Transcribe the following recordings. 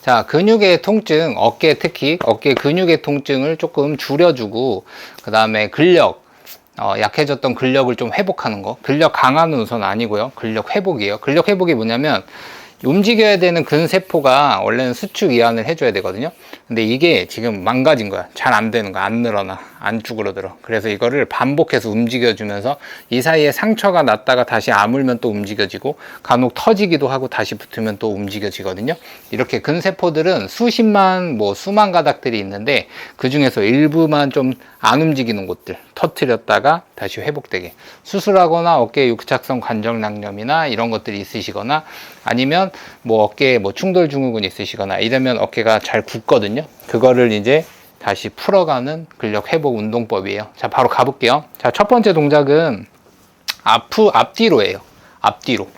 자, 근육의 통증, 어깨 특히 어깨 근육의 통증을 조금 줄여주고, 그 다음에 근력, 약해졌던 근력을 좀 회복하는 거. 근력 강화는 우선 아니고요. 근력 회복이에요. 근력 회복이 뭐냐면 움직여야 되는 근세포가 원래는 수축 이완을 해줘야 되거든요. 근데 이게 지금 망가진 거야. 잘 안 되는 거야. 안 늘어나. 안 쭈그러들어. 그래서 이거를 반복해서 움직여주면서 이 사이에 상처가 났다가 다시 아물면 또 움직여지고, 간혹 터지기도 하고 다시 붙으면 또 움직여지거든요. 이렇게 근세포들은 수십만, 수만 가닥들이 있는데, 그 중에서 일부만 좀 안 움직이는 곳들 터트렸다가 다시 회복되게, 수술하거나 어깨 육착성 관절낭염이나 이런 것들이 있으시거나, 아니면 어깨에 충돌 증후군 있으시거나 이러면 어깨가 잘 굳거든요. 그거를 이제 다시 풀어가는 근력 회복 운동법이에요. 자, 바로 가볼게요. 자, 첫 번째 동작은 앞뒤로예요. 앞뒤로.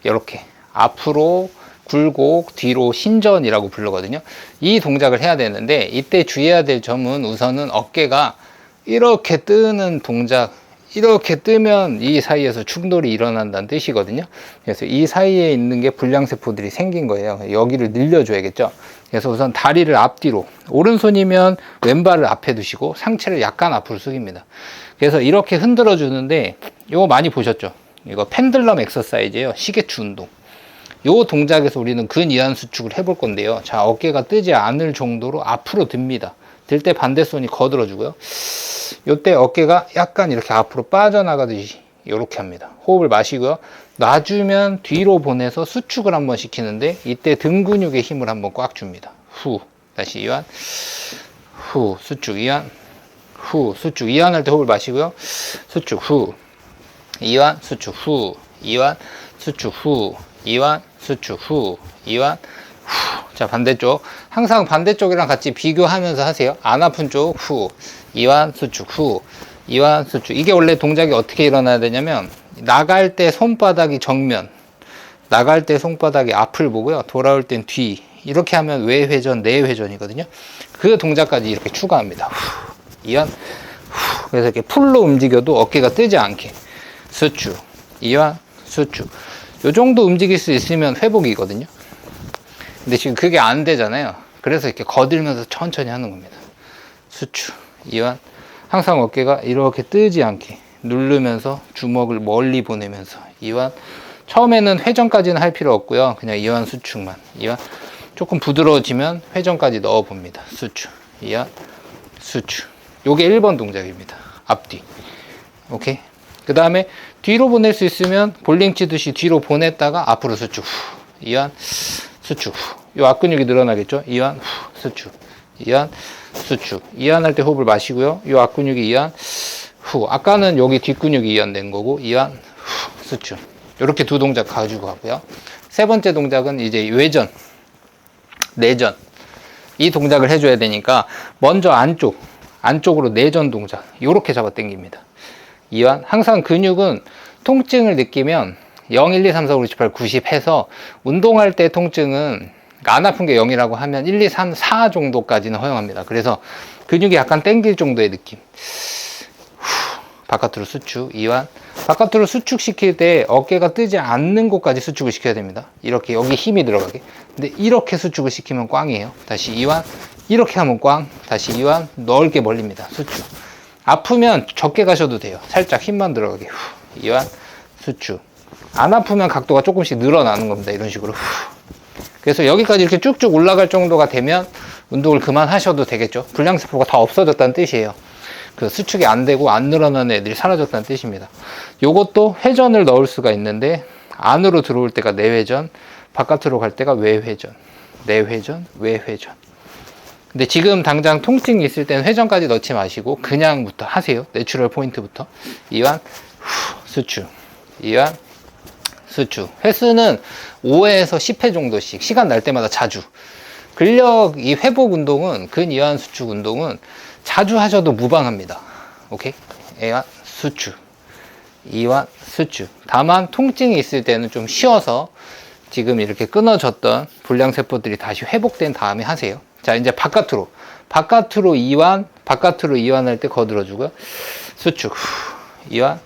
이렇게 앞으로 굴곡, 뒤로 신전이라고 부르거든요. 이 동작을 해야 되는데, 이때 주의해야 될 점은 우선은 어깨가 이렇게 뜨는 동작, 이렇게 뜨면 이 사이에서 충돌이 일어난다는 뜻이거든요. 그래서 이 사이에 있는 게 불량세포들이 생긴 거예요. 여기를 늘려줘야겠죠. 그래서 우선 다리를 앞뒤로, 오른손이면 왼발을 앞에 두시고 상체를 약간 앞으로 숙입니다. 그래서 이렇게 흔들어 주는데, 이거 많이 보셨죠? 이거 펜들럼 엑서사이즈예요. 시계추 운동. 이 동작에서 우리는 근이완 수축을 해볼 건데요. 자, 어깨가 뜨지 않을 정도로 앞으로 듭니다. 들 때 반대손이 거들어 주고요. 이때 어깨가 약간 이렇게 앞으로 빠져나가듯이 이렇게 합니다. 호흡을 마시고요. 놔주면 뒤로 보내서 수축을 한번 시키는데, 이때 등 근육에 힘을 한번 꽉 줍니다. 후, 다시 이완, 후, 수축, 이완, 후, 수축, 이완할 때 호흡을 마시고요. 수축, 후, 이완, 수축, 후, 이완, 수축, 후, 이완, 수축, 후, 이완, 후. 자, 반대쪽. 항상 반대쪽이랑 같이 비교하면서 하세요. 안 아픈 쪽, 후, 이완, 수축, 후, 이완, 수축. 이게 원래 동작이 어떻게 일어나야 되냐면, 나갈 때 손바닥이 정면, 나갈 때 손바닥이 앞을 보고요. 돌아올 땐 뒤. 이렇게 하면 외회전, 내회전이거든요. 그 동작까지 이렇게 추가합니다. 후, 이완, 후. 그래서 이렇게 풀로 움직여도 어깨가 뜨지 않게. 수축, 이완, 수축. 요 정도 움직일 수 있으면 회복이거든요. 근데 지금 그게 안 되잖아요. 그래서 이렇게 거들면서 천천히 하는 겁니다. 수축, 이완. 항상 어깨가 이렇게 뜨지 않게 누르면서 주먹을 멀리 보내면서 이완. 처음에는 회전까지는 할 필요 없고요. 그냥 이완, 수축만. 이완. 조금 부드러워지면 회전까지 넣어 봅니다. 수축, 이완, 수축. 요게 1번 동작입니다. 앞뒤. 오케이. 그 다음에 뒤로 보낼 수 있으면 볼링 치듯이 뒤로 보냈다가 앞으로 수축, 후, 이완, 수축, 후. 요 앞근육이 늘어나겠죠? 이완, 후, 수축, 이완, 수축. 이완할 때 호흡을 마시고요. 요 앞근육이 이완, 후. 아까는 여기 뒷근육이 이완된 거고, 이완, 후, 수축. 이렇게 두 동작 가지고 가고요. 세 번째 동작은 이제 외전, 내전. 이 동작을 해줘야 되니까, 먼저 안쪽으로 내전 동작. 요렇게 잡아 당깁니다. 이완. 항상 근육은 통증을 느끼면 0, 1, 2, 3, 4, 5, 6, 7, 8, 90 해서, 운동할 때 통증은 안 아픈 게 0이라고 하면 1, 2, 3, 4 정도까지는 허용합니다. 그래서 근육이 약간 당길 정도의 느낌. 후, 바깥으로 수축, 이완. 바깥으로 수축시킬 때 어깨가 뜨지 않는 곳까지 수축을 시켜야 됩니다. 이렇게 여기 힘이 들어가게. 근데 이렇게 수축을 시키면 꽝이에요. 다시 이완. 이렇게 하면 꽝. 다시 이완. 넓게 벌립니다. 수축. 아프면 적게 가셔도 돼요. 살짝 힘만 들어가게. 후, 이완, 수축. 안 아프면 각도가 조금씩 늘어나는 겁니다. 이런 식으로. 후. 그래서 여기까지 이렇게 쭉쭉 올라갈 정도가 되면 운동을 그만하셔도 되겠죠. 불량세포가 다 없어졌다는 뜻이에요. 그 수축이 안 되고 안 늘어나는 애들이 사라졌다는 뜻입니다. 요것도 회전을 넣을 수가 있는데, 안으로 들어올 때가 내회전, 바깥으로 갈 때가 외회전. 내회전, 외회전. 근데 지금 당장 통증이 있을 때는 회전까지 넣지 마시고 그냥부터 하세요. 내추럴 포인트부터. 이완, 후, 수축. 이완, 수축. 횟수는 5회에서 10회 정도씩 시간 날 때마다 자주. 근력 이 회복 운동은, 근이완 수축 운동은 자주 하셔도 무방합니다. 오케이? 이완, 수축. 이완, 수축. 다만 통증이 있을 때는 좀 쉬어서 지금 이렇게 끊어졌던 불량세포들이 다시 회복된 다음에 하세요. 자, 이제 바깥으로 이완, 바깥으로 이완할 때 거들어주고요. 수축, 후, 이완,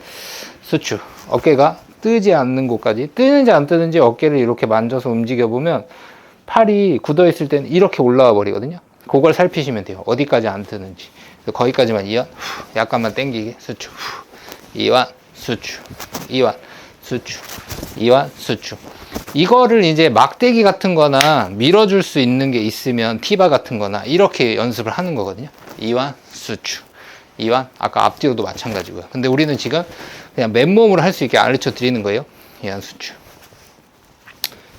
수축. 어깨가 뜨지 않는 곳까지. 뜨는지 안 뜨는지 어깨를 이렇게 만져서 움직여보면 팔이 굳어 있을 때는 이렇게 올라와 버리거든요. 그걸 살피시면 돼요. 어디까지 안 트는지. 거기까지만 이완, 약간만 당기게, 수축, 이완, 수축, 이완, 수축, 이완, 수축. 이거를 이제 막대기 같은 거나 밀어줄 수 있는 게 있으면 티바 같은 거나 이렇게 연습을 하는 거거든요. 이완, 수축, 이완. 아까 앞뒤로도 마찬가지고요. 근데 우리는 지금 그냥 맨몸으로 할 수 있게 가르쳐 드리는 거예요. 이완, 수축.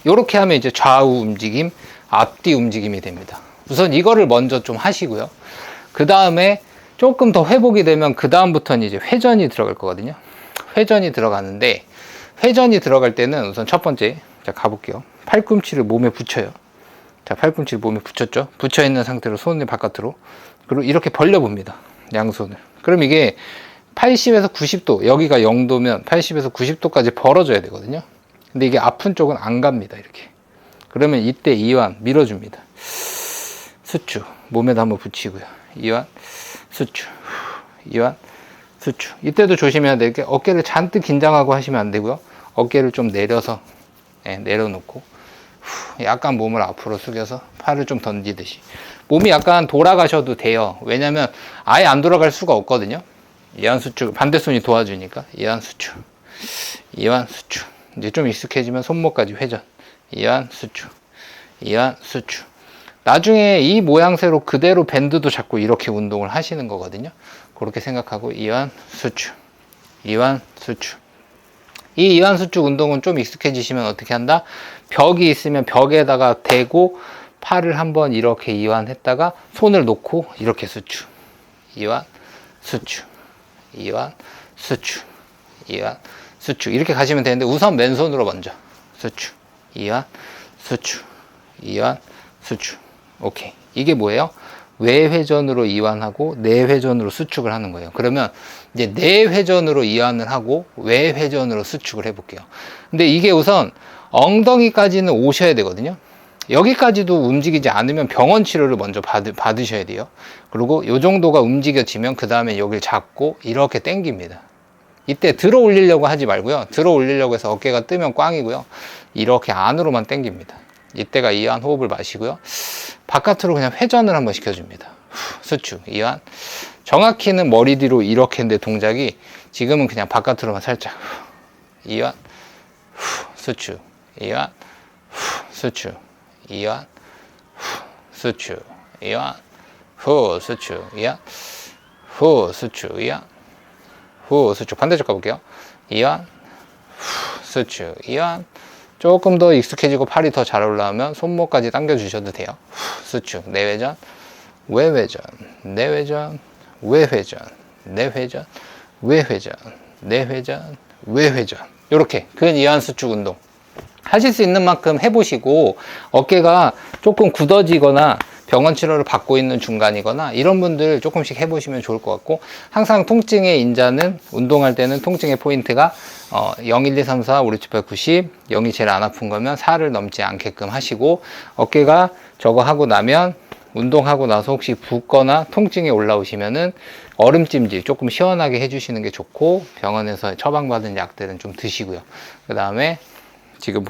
요렇게 하면 이제 좌우 움직임, 앞뒤 움직임이 됩니다. 우선 이거를 먼저 좀 하시고요. 그 다음에 조금 더 회복이 되면 그 다음부터는 이제 회전이 들어갈 거거든요. 회전이 들어가는데, 회전이 들어갈 때는 우선 첫 번째, 자 가볼게요. 팔꿈치를 몸에 붙여요. 자, 팔꿈치를 몸에 붙였죠. 붙여 있는 상태로 손을 바깥으로, 그리고 이렇게 벌려 봅니다. 양손을. 그럼 이게 80에서 90도, 여기가 0도면 80에서 90도까지 벌어져야 되거든요. 근데 이게 아픈 쪽은 안 갑니다. 이렇게. 그러면 이때 이완 밀어줍니다. 수축, 몸에다 한번 붙이고요. 이완, 수축, 이완, 수축. 이때도 조심해야 될 게 어깨를 잔뜩 긴장하고 하시면 안 되고요. 어깨를 좀 내려서, 내려놓고 약간 몸을 앞으로 숙여서 팔을 좀 던지듯이. 몸이 약간 돌아가셔도 돼요. 왜냐면 아예 안 돌아갈 수가 없거든요. 이완, 수축, 반대손이 도와주니까. 이완, 수축, 이완, 수축. 이제 좀 익숙해지면 손목까지 회전. 이완, 수축, 이완, 수축. 나중에 이 모양새로 그대로 밴드도 잡고 이렇게 운동을 하시는 거거든요. 그렇게 생각하고 이완, 수축, 이완, 수축. 이 이완, 수축 운동은 좀 익숙해지시면 어떻게 한다? 벽이 있으면 벽에다가 대고 팔을 한번 이렇게 이완했다가 손을 놓고 이렇게 수축, 이완, 수축, 이완, 수축, 이완, 수축. 이렇게 가시면 되는데 우선 맨손으로 먼저 수축, 이완, 수축, 이완, 수축. 오케이. 이게 뭐예요? 외회전으로 이완하고 내회전으로 수축을 하는 거예요. 그러면 이제 내회전으로 이완을 하고 외회전으로 수축을 해볼게요. 근데 이게 우선 엉덩이까지는 오셔야 되거든요. 여기까지도 움직이지 않으면 병원 치료를 먼저 받으셔야 돼요. 그리고 이 정도가 움직여지면 그 다음에 여기를 잡고 이렇게 당깁니다. 이때 들어 올리려고 하지 말고요. 들어 올리려고 해서 어깨가 뜨면 꽝이고요. 이렇게 안으로만 당깁니다. 이때가 이완, 호흡을 마시고요. 바깥으로 그냥 회전을 한번 시켜줍니다. 수축, 이완. 정확히는 머리 뒤로 이렇게 했는데 동작이 지금은 그냥 바깥으로만 살짝. 이완, 수축, 이완, 수축, 이완, 수축, 이완, 후, 수축, 이완, 후, 수축, 이완, 후, 수축. 반대쪽 가볼게요. 이완, 수축, 이완. 조금 더 익숙해지고 팔이 더 잘 올라오면 손목까지 당겨 주셔도 돼요. 수축, 내회전, 외회전, 내회전, 외회전, 내회전, 외회전, 내회전, 외회전. 이렇게 근 이완 수축 운동 하실 수 있는 만큼 해보시고, 어깨가 조금 굳어지거나 병원 치료를 받고 있는 중간이거나 이런 분들 조금씩 해보시면 좋을 것 같고, 항상 통증의 인자는 운동할 때는 통증의 포인트가 0, 1, 2, 3, 4, 5, 6, 7, 8, 90, 0이 제일 안 아픈 거면 4를 넘지 않게끔 하시고, 어깨가 저거 하고 나면 운동하고 나서 혹시 붓거나 통증이 올라오시면은 얼음찜질 조금 시원하게 해주시는 게 좋고, 병원에서 처방받은 약들은 좀 드시고요. 그 다음에 지금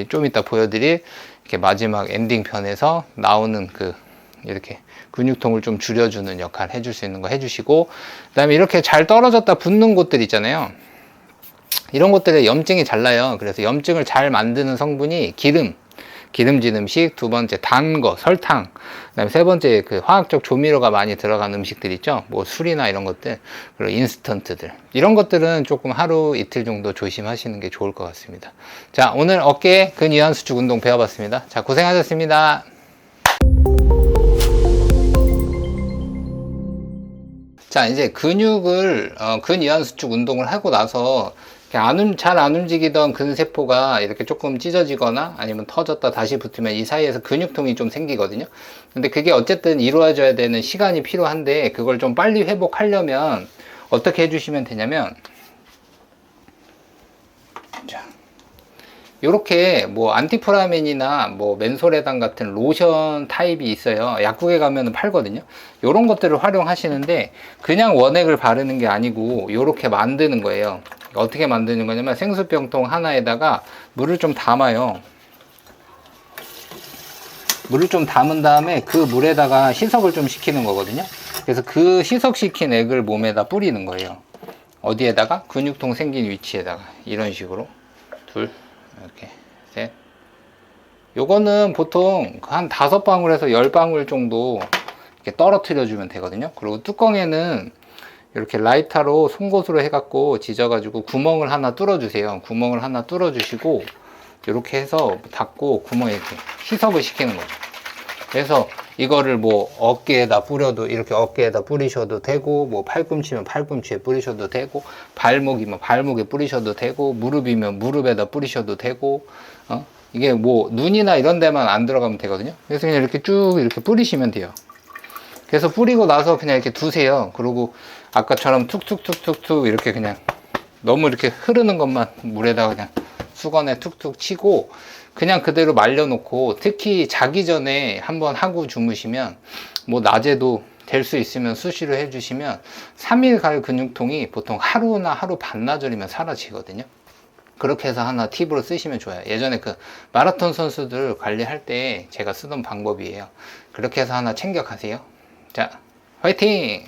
좀 이따 보여드릴 이렇게 마지막 엔딩 편에서 나오는 이렇게 근육통을 좀 줄여주는 역할 해줄 수 있는 거 해주시고, 그 다음에 이렇게 잘 떨어졌다 붓는 곳들 있잖아요. 이런 곳들에 염증이 잘 나요. 그래서 염증을 잘 만드는 성분이 기름진 음식, 두 번째 단 거, 설탕, 그다음에 세 번째 화학적 조미료가 많이 들어간 음식들 있죠. 뭐 술이나 이런 것들, 그리고 인스턴트들. 이런 것들은 조금 하루 이틀 정도 조심하시는 게 좋을 것 같습니다. 자, 오늘 어깨 근 이완 수축 운동 배워봤습니다. 자, 고생하셨습니다. 자, 이제 근육을 근 이완 수축 운동을 하고 나서 잘 안 움직이던 근세포가 이렇게 조금 찢어지거나 아니면 터졌다 다시 붙으면 이 사이에서 근육통이 좀 생기거든요. 근데 그게 어쨌든 이루어져야 되는 시간이 필요한데, 그걸 좀 빨리 회복하려면 어떻게 해주시면 되냐면, 자, 요렇게 뭐 안티프라민이나 뭐 맨소레단 같은 로션 타입이 있어요. 약국에 가면 팔거든요. 요런 것들을 활용하시는데, 그냥 원액을 바르는 게 아니고 요렇게 만드는 거예요. 어떻게 만드는 거냐면, 생수병통 하나에다가 물을 좀 담아요. 물을 좀 담은 다음에 그 물에다가 희석을 좀 시키는 거거든요. 그래서 그 희석시킨 액을 몸에다 뿌리는 거예요. 어디에다가? 근육통 생긴 위치에다가. 이런 식으로. 둘, 이렇게, 셋. 요거는 보통 한 5방울에서 10방울 정도 이렇게 떨어뜨려 주면 되거든요. 그리고 뚜껑에는 이렇게 라이터로 송곳으로 해갖고 지져가지고 구멍을 하나 뚫어 주세요. 구멍을 하나 뚫어 주시고 이렇게 해서 닫고 구멍에 이렇게 희석을 시키는 거죠. 그래서 이거를 뭐 어깨에다 뿌려도 이렇게 어깨에다 뿌리셔도 되고, 뭐 팔꿈치면 팔꿈치에 뿌리셔도 되고, 발목이면 발목에 뿌리셔도 되고, 무릎이면 무릎에다 뿌리셔도 되고, 이게 뭐 눈이나 이런 데만 안 들어가면 되거든요. 그래서 그냥 이렇게 쭉 이렇게 뿌리시면 돼요. 그래서 뿌리고 나서 그냥 이렇게 두세요. 그리고 아까처럼 툭툭툭툭툭 이렇게 그냥 너무 이렇게 흐르는 것만 물에다가 그냥 수건에 툭툭 치고 그냥 그대로 말려놓고, 특히 자기 전에 한번 하고 주무시면 뭐 낮에도 될 수 있으면 수시로 해주시면 3일 갈 근육통이 보통 하루나 하루 반나절이면 사라지거든요. 그렇게 해서 하나 팁으로 쓰시면 좋아요. 예전에 그 마라톤 선수들 관리할 때 제가 쓰던 방법이에요. 그렇게 해서 하나 챙겨 가세요. 자, 화이팅!